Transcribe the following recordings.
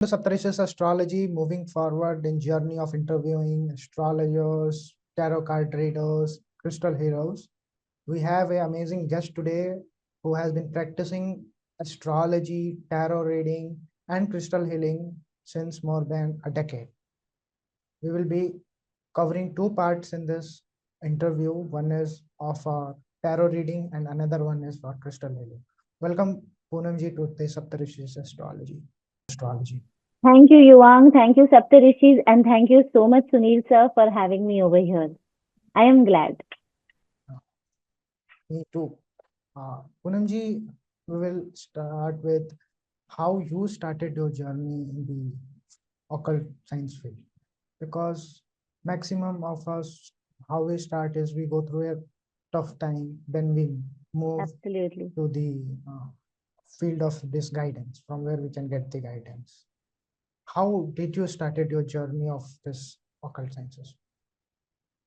The Saptarishis Astrology, moving forward in journey of interviewing astrologers, tarot card readers, crystal heroes. We have an amazing guest today who has been practicing astrology, tarot reading, and crystal healing since more than a decade. We will be covering two parts in this interview. One is of tarot reading and another one is for crystal healing. Welcome, Punam ji, to the Saptarishis Astrology. Thank you, Yuvank. Thank you, Saptarishis. And thank you so much, Sunil sir, for having me over here. I am glad. Me too. Punam ji, we will start with how you started your journey in the occult science field. Because maximum of us, how we start is we go through a tough time, then we move Absolutely. to the field of this guidance, from where we can get the guidance. How did you started your journey of this occult sciences?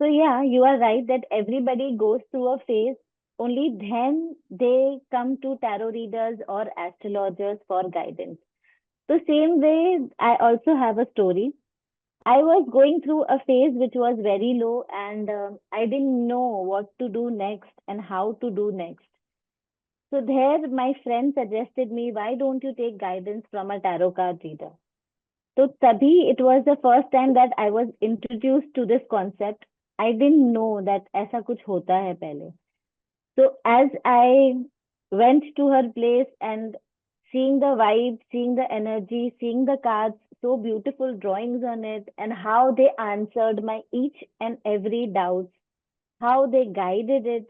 So, yeah, you are right that everybody goes through a phase. Only then they come to tarot readers or astrologers for guidance. So, same way, I also have a story. I was going through a phase which was very low, and I didn't know what to do next and how to do next. So there, my friend suggested me, why don't you take guidance from a tarot card reader? So tabhi, it was the first time that I was introduced to this concept. I didn't know that ऐसा कुछ होता है पहले. So as I went to her place and seeing the vibe, seeing the energy, seeing the cards, so beautiful drawings on it, and how they answered my each and every doubt, how they guided it,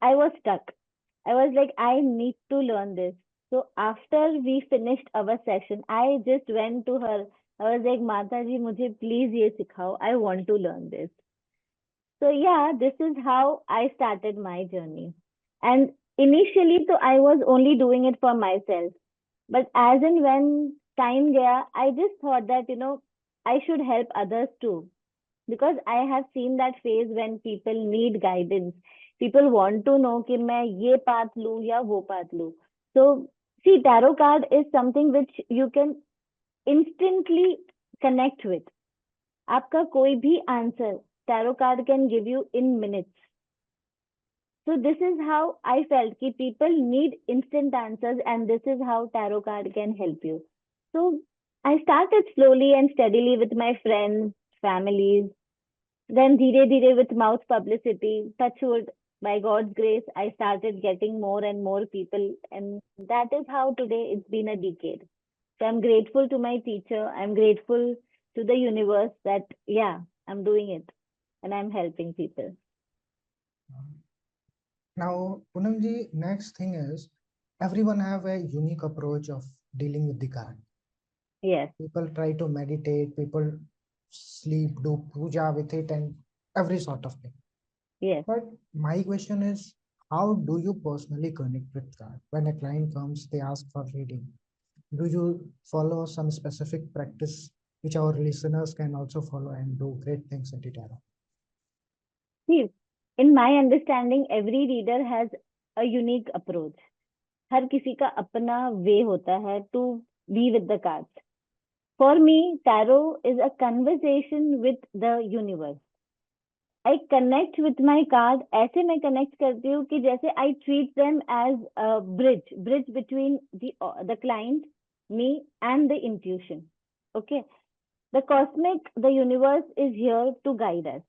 I was stuck. I was like, I need to learn this. So after we finished our session, I just went to her. I was like, Mata ji, mujhe please ye sikhao. I want to learn this. So yeah, this is how I started my journey. And initially, so I was only doing it for myself. But as and when time gaya, I just thought that, I should help others too. Because I have seen that phase when people need guidance. People want to know कि मैं ये path लूँ या वो path लूँ. So see, tarot card is something which you can instantly connect with. आपका कोई भी answer tarot card can give you in minutes. So this is how I felt कि people need instant answers, and this is how tarot card can help you. So I started slowly and steadily with my friends, families. Then dheere dheere with mouth publicity, touch wood, by God's grace, I started getting more and more people. And that is how today it's been a decade. So I'm grateful to my teacher. I'm grateful to the universe that, yeah, I'm doing it and I'm helping people. Now, Punam ji, next thing is everyone have a unique approach of dealing with the card. Yes. People try to meditate, people sleep, do puja with it, and every sort of thing. Yes. But my question is, how do you personally connect with card? When a client comes, they ask for reading. Do you follow some specific practice which our listeners can also follow and do great things in the tarot? See, in my understanding, every reader has a unique approach. हर किसी का अपना way होता है to be with the cards. For me, tarot is a conversation with the universe. I connect with my card. ऐसे मैं connect करती हूँ कि जैसे I treat them as a bridge between the client, me, and the intuition. Okay, the cosmic, the universe is here to guide us.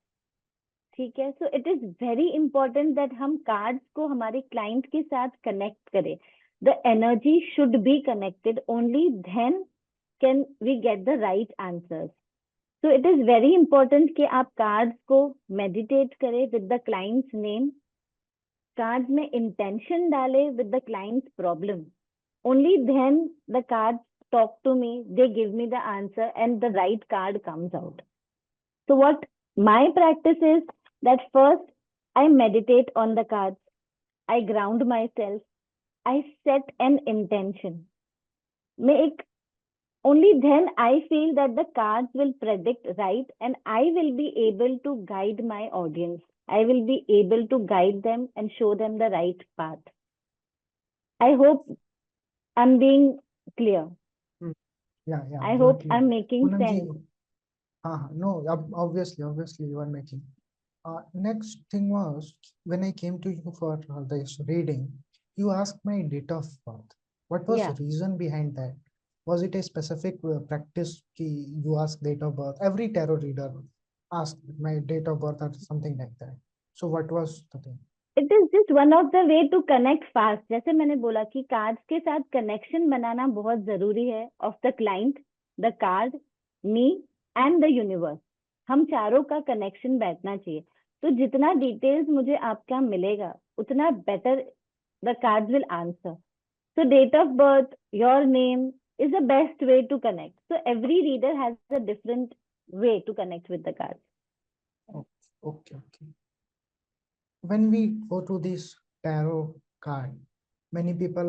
ठीक है, so it is very important that हम cards को हमारे client के साथ connect करें. The energy should be connected. Only then can we get the right answers. So it is very important कि आप cards को meditate करें with the client's name. Cards में intention डालें with the client's problem. Only then the cards talk to me, they give me the answer and the right card comes out. So what my practice is that first I meditate on the cards. I ground myself. I set an intention. Only then I feel that the cards will predict right and I will be able to guide my audience. I will be able to guide them and show them the right path. I hope I'm being clear. Hmm. Yeah, I hope exactly. I'm making Punam ji, sense. no, obviously, you are making. Next thing was when I came to you for this reading, you asked my date of birth. What was Yeah, the reason behind that? Was it a specific practice ki you ask date of birth? Every tarot reader asked my date of birth or something like that. So what was the thing? it is just one of the way to connect fast. जैसे मैंने बोला कि cards के साथ connection बनाना बहुत जरूरी है of the client, the card, me and the universe. हम चारों का कनेक्शन बैठना चाहिए. तो जितना डिटेल्स मुझे आपका मिलेगा उतना better the cards will answer. So date of birth, your name is the best way to connect. So every reader has a different way to connect with the cards. Oh, okay. When we go to this tarot card, many people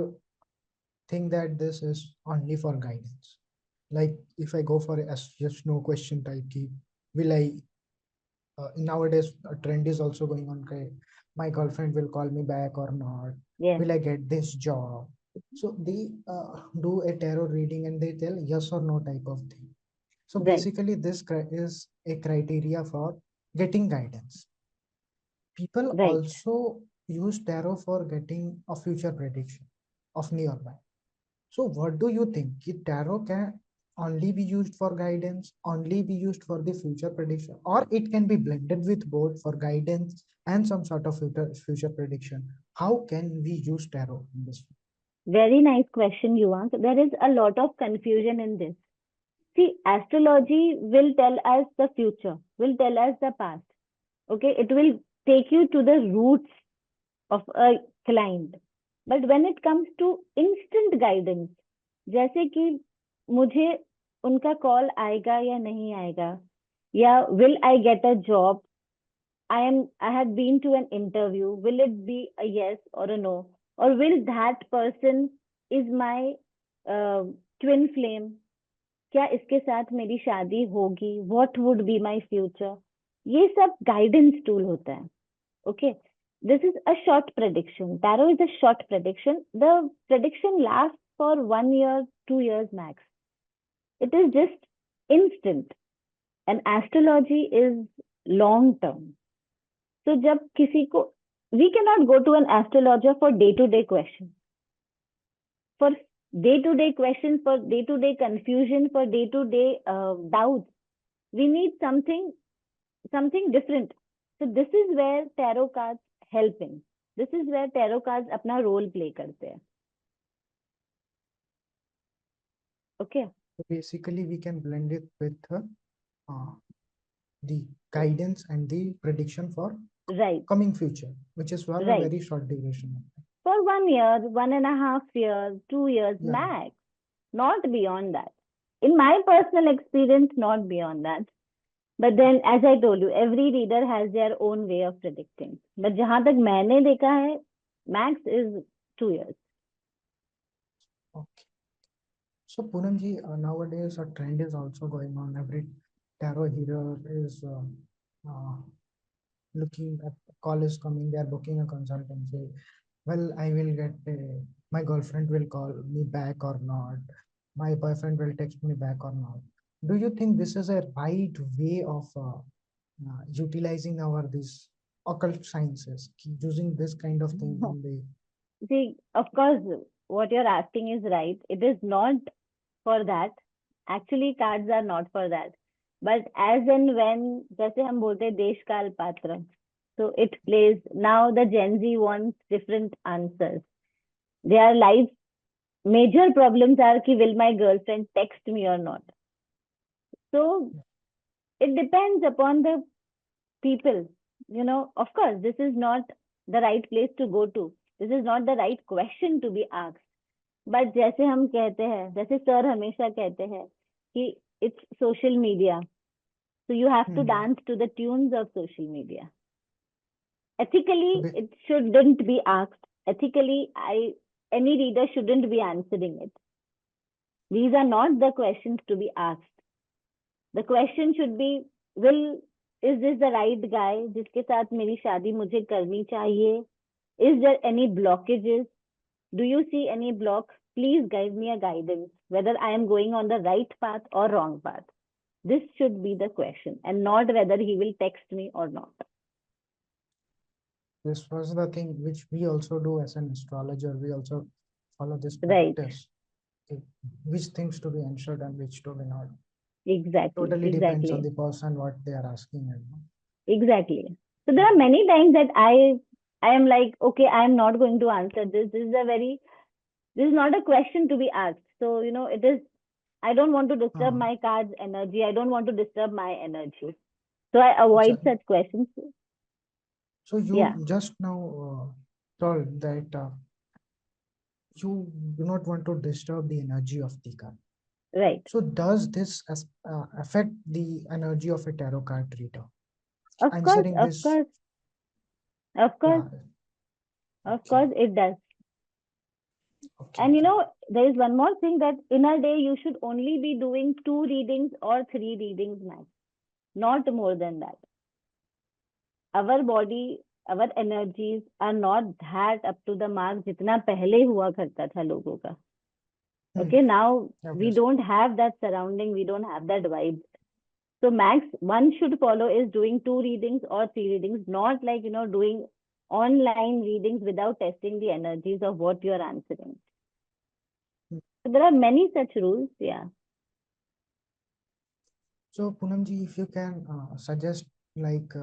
think that this is only for guidance. Like if I go for a yes no question type key, will I nowadays a trend is also going on, okay, my girlfriend will call me back or not, Yes, will I get this job? So they do a tarot reading and they tell yes or no type of thing. So right, basically this is a criteria for getting guidance. People right. also use tarot for getting a future prediction of nearby. So what do you think? Ki tarot can only be used for guidance, only be used for the future prediction, or it can be blended with both for guidance and some sort of future prediction. How can we use tarot in this? Very nice question, Yuvank. There is a lot of confusion in this. See, astrology will tell us the future, will tell us the past. Okay, it will take you to the roots of a client. But when it comes to instant guidance, जैसे कि मुझे उनका call आएगा या नहीं आएगा, या will I get a job, I have been to an interview, will it be a yes or a no, or will that person is my uh, twin flame, क्या इसके साथ मेरी शादी होगी, what would be my future, ये सब guidance tool होता है. Okay, this is a short prediction. Tarot is a short prediction. The prediction lasts for 1 year, 2 years max. It is just instant. And astrology is long term. So जब किसी को, we cannot go to an astrologer for day-to-day questions. For day-to-day questions, for day-to-day confusion, for day-to-day doubts, we need something different. So this is where tarot cards help in. This is where tarot cards अपना role play करते हैं. Okay. So basically, we can blend it with the guidance and the prediction for Right. coming future, which is for a Right. very short duration. For 1 year, 1.5 years, 2 years Yeah. max, not beyond that. In my personal experience, not beyond that. But then, as I told you, every reader has their own way of predicting. But जहां तक मैंने देखा है, max is 2 years. Okay. So Poonamji, nowadays a trend is also going on. Every tarot healer is uh, looking at call is coming. They are booking a consultancy. Well, I will get my girlfriend will call me back or not. My boyfriend will text me back or not. Do you think this is a right way of utilizing our these occult sciences, using this kind of thing in the See, of course, what you're asking is right. It is not for that. Actually, cards are not for that. But as and when, जैसे हम बोलते हैं देश काल पात्र, so it plays. Now the Gen Z wants different answers. Their life major problems are कि will my girlfriend text me or not. So it depends upon the people. Of course, this is not the right place to go to. This is not the right question to be asked. But जैसे हम कहते हैं, जैसे sir हमेशा कहते हैं कि it's social media. So you have to dance to the tunes of social media. Ethically, it shouldn't be asked. Ethically, any reader shouldn't be answering it. These are not the questions to be asked. The question should be, is this the right guy जिसके साथ मेरी शादी मुझे करनी चाहिए? Is there any blockages? Do you see any blocks? Please give me a guidance. whether I am going on the right path or wrong path. This should be the question, and not whether he will text me or not. This was the thing which we also do as an astrologer. We also follow this Right. practice. Which things to be answered and which to be not. Exactly. Totally depends on Exactly. the person what they are asking. Exactly. So there are many times that I am like, okay, I am not going to answer this. This is not a question to be asked. So, it is, I don't want to disturb my card's energy. I don't want to disturb my energy. So I avoid such questions. So Yeah, you just now told that you do not want to disturb the energy of the card. right. So does this affect the energy of a tarot card reader? Of course, Answering of this, course, of course, yeah, of okay, course it does. okay, And okay. there is one more thing, that in a day you should only be doing 2 readings or 3 readings max, not more than that. Our body, our energies are not that up to the mark जितना पहले हुआ करता था लोगों का. Okay, now we Obviously. don't have that surrounding, we don't have that vibe. So max one should follow is doing 2 readings or 3 readings, not like doing online readings without testing the energies of what you are answering. So there are many such rules. Yeah. So Punamji, if you can suggest, like,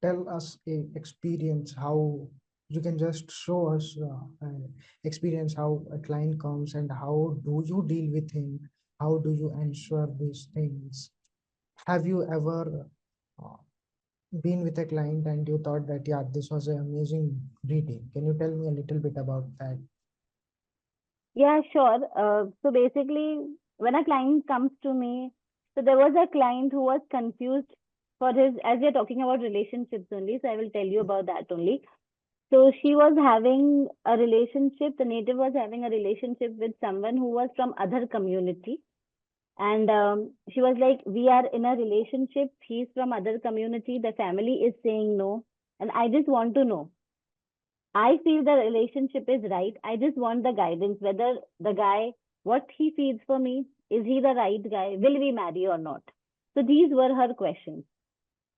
tell us a experience how you can just show us experience how a client comes and how do you deal with him, how do you ensure these things. Have you ever uh, been with a client and you thought that, yeah, this was an amazing reading? Can you tell me a little bit about that? Yeah, sure. So basically, when a client comes to me, so there was a client who was confused for his, as we are talking about relationships only, so I will tell you about that only. So she was having a relationship, the native was having a relationship with someone who was from other community. And she was like, we are in a relationship, he's from other community, the family is saying no. And I just want to know, I feel the relationship is right. I just want the guidance whether the guy, what he feels for me, is he the right guy? Will we marry or not? So these were her questions.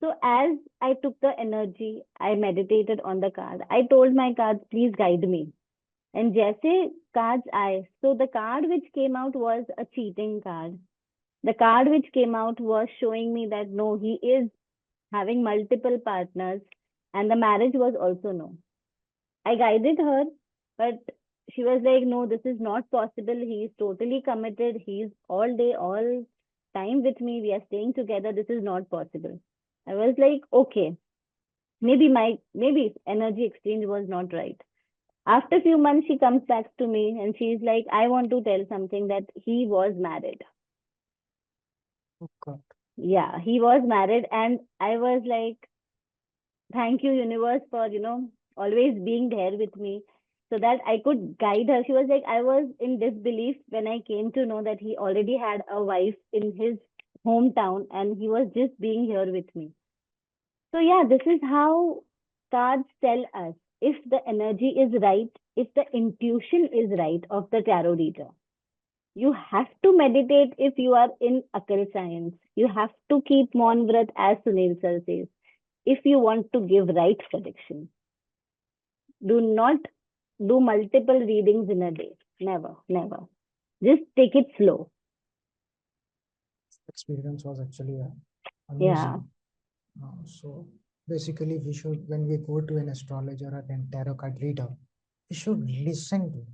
So as I took the energy, I meditated on the card. I told my cards, please guide me. And जैसे cards आए, so the card which came out was a cheating card. The card which came out was showing me that no, he is having multiple partners, and the marriage was also no. I guided her, but she was like, no, this is not possible. He is totally committed. He's all day, all time with me. We are staying together. This is not possible. I was like, okay, maybe energy exchange was not right. After a few months, she comes back to me and she's like, I want to tell something, that he was married. Oh, God. Yeah, he was married. And I was like, thank you, universe, for, always being there with me so that I could guide her. She was like, I was in disbelief when I came to know that he already had a wife in his hometown and he was just being here with me. So, yeah, this is how cards tell us if the energy is right, if the intuition is right of the tarot reader. You have to meditate if you are in occult science. You have to keep Maun Vrat, as Sunil sir says, if you want to give right prediction. Do not do multiple readings in a day. Never, never. Just take it slow. Experience was actually Yeah, amazing. So basically, we should, when we go to an astrologer or a tarot card reader, we should listen to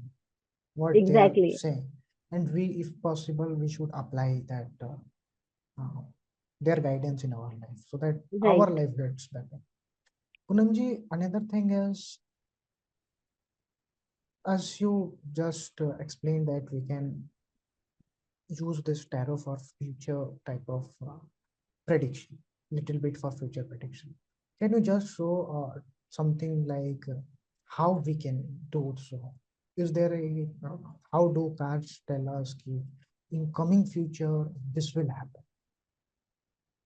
what they are exactly. saying, and we, if possible, we should apply that uh, their guidance in our life so that our Right. life gets better. Punamji, another thing is, as you just explained, that we can use this tarot for future type of prediction, little bit for future prediction. Can you just show something like how we can do so? Is there a how do cards tell us ki in coming future this will happen?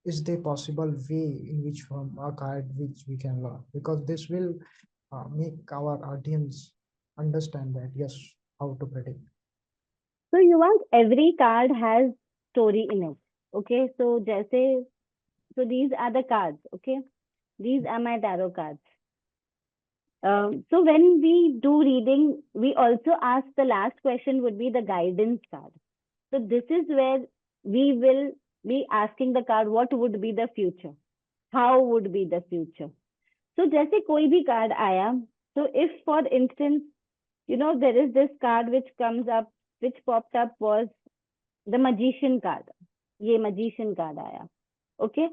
Is there possible way in which from a card which we can learn? Because this will make our audience understand that yes, how to predict. So Yuvank, every card has story in it. Okay, so जैसे, so these are the cards. Okay, these are my tarot cards. So when we do reading, we also ask the last question would be the guidance card. So this is where we will be asking the card what would be the future, how would be the future. So जैसे कोई भी card आया, so if for instance, there is this card which comes up, which popped up was the magician card. ये magician card आया. Okay.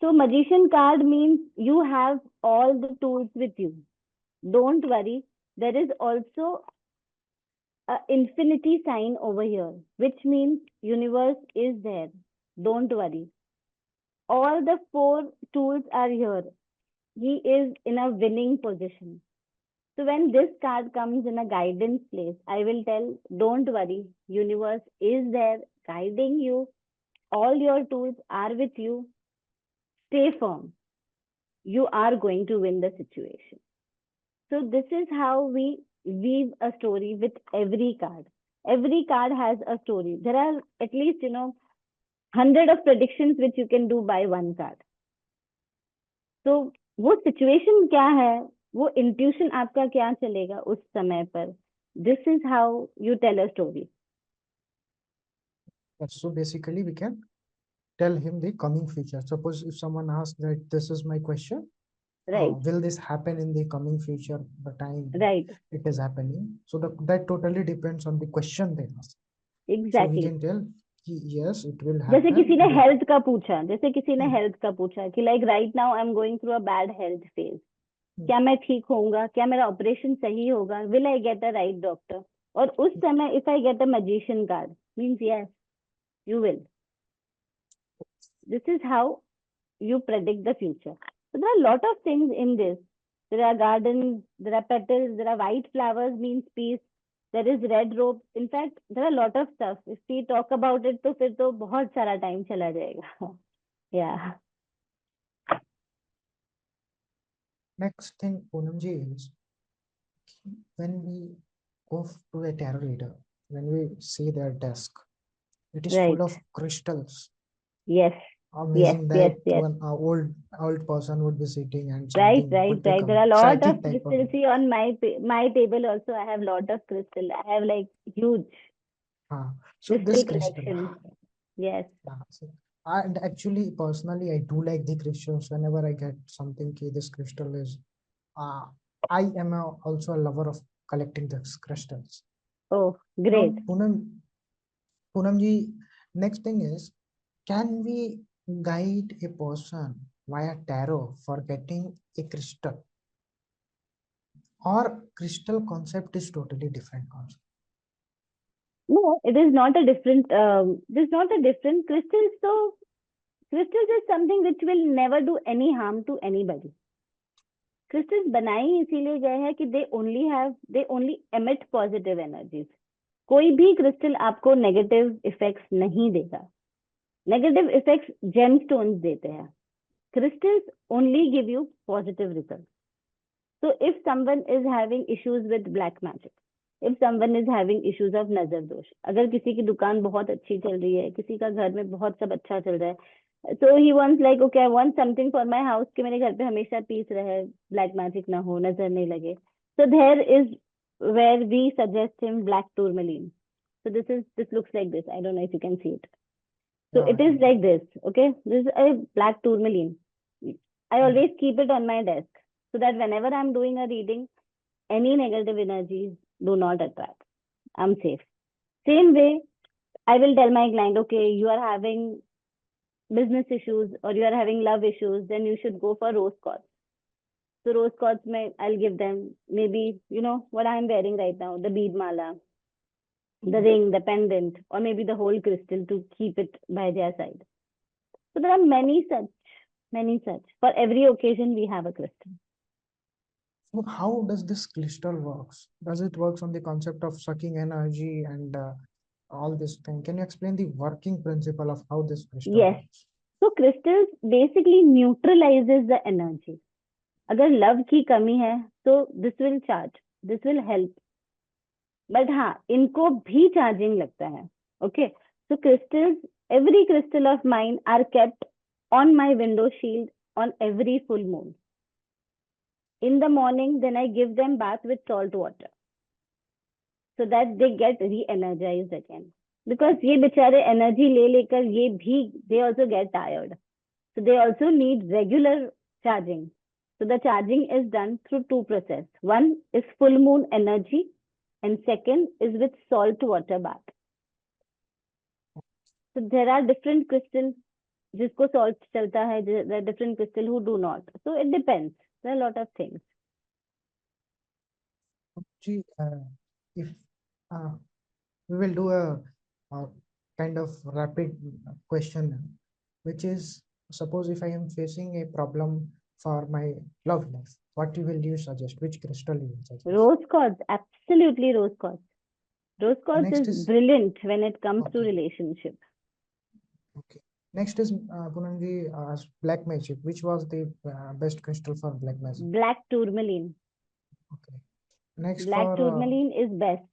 So magician card means you have all the tools with you. Don't worry. There is also a infinity sign over here, which means universe is there. Don't worry. All the four tools are here. He is in a winning position. So when this card comes in a guidance place, I will tell, don't worry. Universe is there guiding you. All your tools are with you. Stay firm. You are going to win the situation. So this is how we weave a story with every card. Every card has a story. There are at least, 100 of predictions which you can do by one card. So वो situation क्या है, वो intuition आपका क्या चलेगा उस समय पर. This is how you tell a story. So basically, we can tell him the coming future. Suppose if someone asks that this is my question, Right. Will this happen in the coming future? The time Right. it is happening. So that totally depends on the question they ask. Exactly. So we can tell yes, it will जैसे happen. किसी ने health का पूछा, जैसे किसी ने health का पूछा कि like right now I am going through a bad health phase, क्या मैं ठीक होऊंगा, क्या मेरा ऑपरेशन सही होगा, will I get a right doctor. और उस समय if I get a magician card means yes you will. This is how you predict the future. So there are a lot of things in this. There are gardens, there are petals, there are white flowers means peace. There is red rope. In fact, there are a lot of stuff. If we talk about it, तो फिर तो बहुत सारा time चला जाएगा. Yeah. Next thing, Poonamji, is when we go to a tarot reader, when we see their desk, it is full of crystals. Yes. Amazing Yes. one old person would be sitting and Right. something would There become are a lot of psychic type of. crystal. See on my table also, I have lot of crystal. I have like huge So this crystal crystal. collection. Yes. And actually, personally, I do like the crystals. Whenever I get something, this crystal is. I am also a lover of collecting these crystals. Oh, great. Now, Poonamji, next thing is, can we guide a person via tarot for getting a crystal? Or crystal concept is totally different concept? No, it is not a different. There's not a different crystals. So crystals is something which will never do any harm to anybody. Crystals बनाई इसीलिए गए हैं कि they only emit positive energies. कोई भी crystal आपको negative effects नहीं देगा. Negative effects gemstones देते हैं. Crystals only give you positive results. So if someone is having issues with black magic, if someone is having issues of नजर दोष, अगर किसी की दुकान बहुत अच्छी चल रही है, किसी का घर में बहुत सब अच्छा चल रहा है, so he wants like okay, I want something for my house कि मेरे घर पे हमेशा पीस रहे, black magic ना हो, नजर नहीं लगे. So there is where we suggest him black tourmaline. So this looks like this. I don't know if you can see it. So it is like this. Okay, this is a black tourmaline. I always keep it on my desk so that whenever I'm doing a reading, any negative energies do not attract. I'm safe. Same way, I will tell my client, okay, you are having business issues or you are having love issues, then you should go for rose quartz. So rose quartz, I'll give them maybe, what I'm wearing right now, the bead mala, the ring, the pendant, or maybe the whole crystal to keep it by their side. So there are many such. For every occasion, we have a crystal. So how does this crystal works? Does it works on the concept of sucking energy and all this thing? Can you explain the working principle of how this crystal works? So crystals basically neutralizes the energy. अगर love की कमी है, so this will charge. This will help. But हाँ, इनको भी charging लगता है. Okay, so crystals, every crystal of mine are kept on my window shield on every full moon. In the morning, then I give them bath with salt water so that they get re-energized again. Because ये बेचारे energy ले लेकर ये भी, they also get tired. So they also need regular charging. So the charging is done through two process. One is full moon energy, and second is with salt water bath. So there are different crystals जिसको salt चलता है, there are different crystal who do not. So it depends. There are a lot of things. Gee, if uh, we will do a kind of rapid question, which is, suppose if I am facing a problem for my love life, what will you suggest? Which crystal you will suggest? Rose quartz, absolutely rose quartz. Rose quartz Next is is brilliant when it comes to okay. relationship. Okay. Next is Punamji, black magic. Which was the best crystal for black magic? Black tourmaline. Okay. Next Black for tourmaline is best.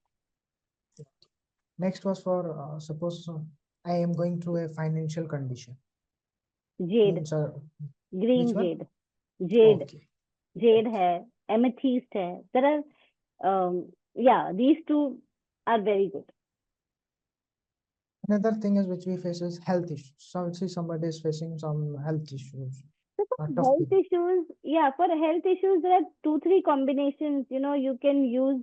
next was for suppose I am going through a financial condition. Jade, Means, green which one? jade. Jade, Okay. jade है, amethyst है. There are, yeah, these two are very good. Another thing is which we face is health issues. So see somebody is facing some health issues. So A for tough health period. issues, yeah, for health issues, there are 2-3 combinations. You know, you can use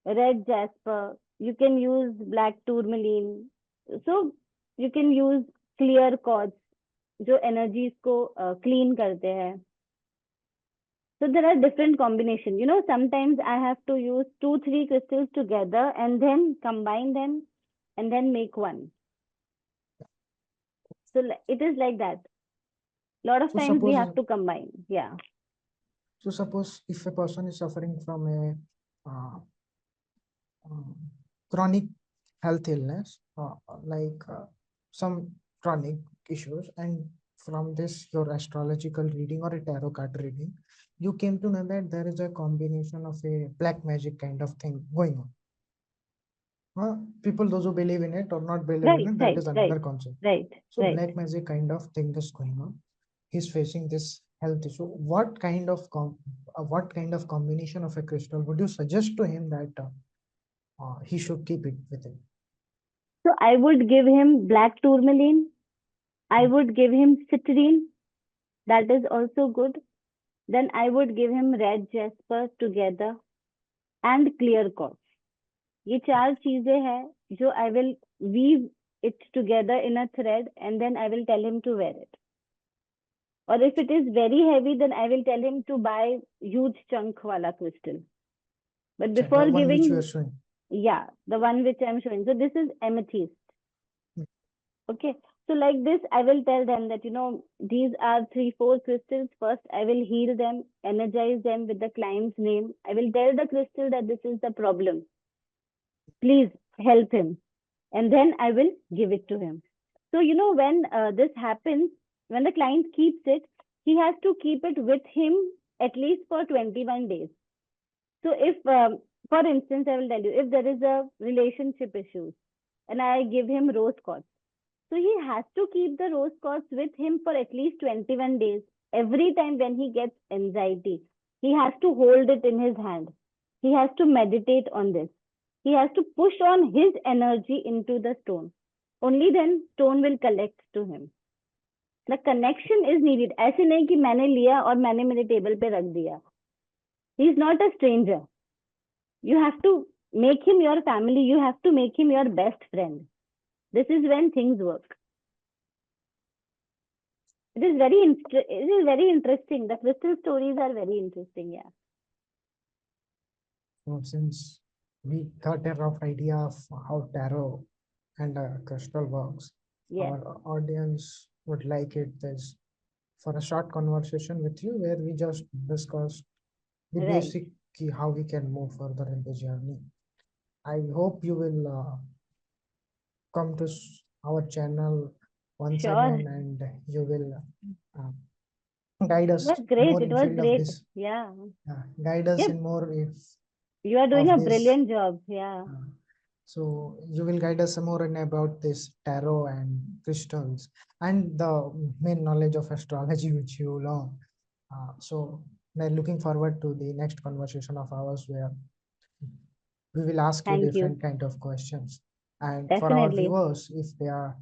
red jasper, you can use black tourmaline. So you can use clear quartz, जो energies को clean करते हैं. So there are different combinations. You know, sometimes I have to use 2-3 crystals together and then combine them and then make one. So it is like that. A lot of So times we suppose have to combine. Yeah. so suppose if a person is suffering from a chronic health illness, like some chronic issues, and from this your astrological reading or a tarot card reading, you came to know that there is a combination of a black magic kind of thing going on. People, those who believe in it or not believe in Right, it, that right, is right, another concept. right, So right. black magic kind of thing is going on. He's facing this health issue. What kind of combination of a crystal would you suggest to him that he should keep it with him? So I would give him black tourmaline. I would give him citrine. That is also good. Then I would give him red jasper together and clear quartz. ये 4 चीजें हैं जो I will weave it together in a thread and then I will tell him to wear it. Or if it is very heavy, then I will tell him to buy huge chunk wala crystal. But before The one which you giving, are showing. yeah, the one which I'm showing. So this is amethyst. Okay. So like this, I will tell them that, you know, these are 3-4 crystals. First, I will heal them, energize them with the client's name. I will tell the crystal that this is the problem. Please help him. And then I will give it to him. So, you know, when this happens, when the client keeps it, he has to keep it with him at least for 21 days. So if, for instance, I will tell you, if there is a relationship issue and I give him rose quartz, so he has to keep the rose quartz with him for at least 21 days. Every time when he gets anxiety, he has to hold it in his hand. He has to meditate on this. He has to push on his energy into the stone. Only then stone will collect to him. The connection is needed. ऐसे नहीं कि मैंने लिया और मैंने मेरे table पे रख दिया. He is not a stranger. You have to make him your family. You have to make him your best friend. This is when things work. It is very interesting. The crystal stories are very interesting. Yeah. So since we got a rough idea of how tarot and crystal works, Yes. our audience would like it this for a short conversation with you where we just discussed the Right. basic key how we can move further in the journey. I hope you will come to our channel once Sure. again and you will guide It us was great. more It in was field of great. this. Yeah. Guide us Yes. in more if You are doing of a this. brilliant job. Yeah. So you will guide us some more in about this tarot and crystals and the main knowledge of astrology which you learn. So now looking forward to the next conversation of ours where we will ask you Thank you. different kind of questions. And for our Definitely. viewers, if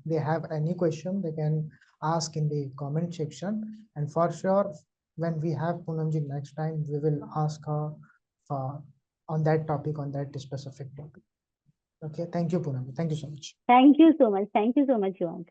they have any question, they can ask in the comment section. And for sure, when we have Poonamji next time, we will ask her for on that topic, on that specific topic. Okay, thank you, Poonam. Thank you so much. Thank you so much. Thank you so much, Yuvank.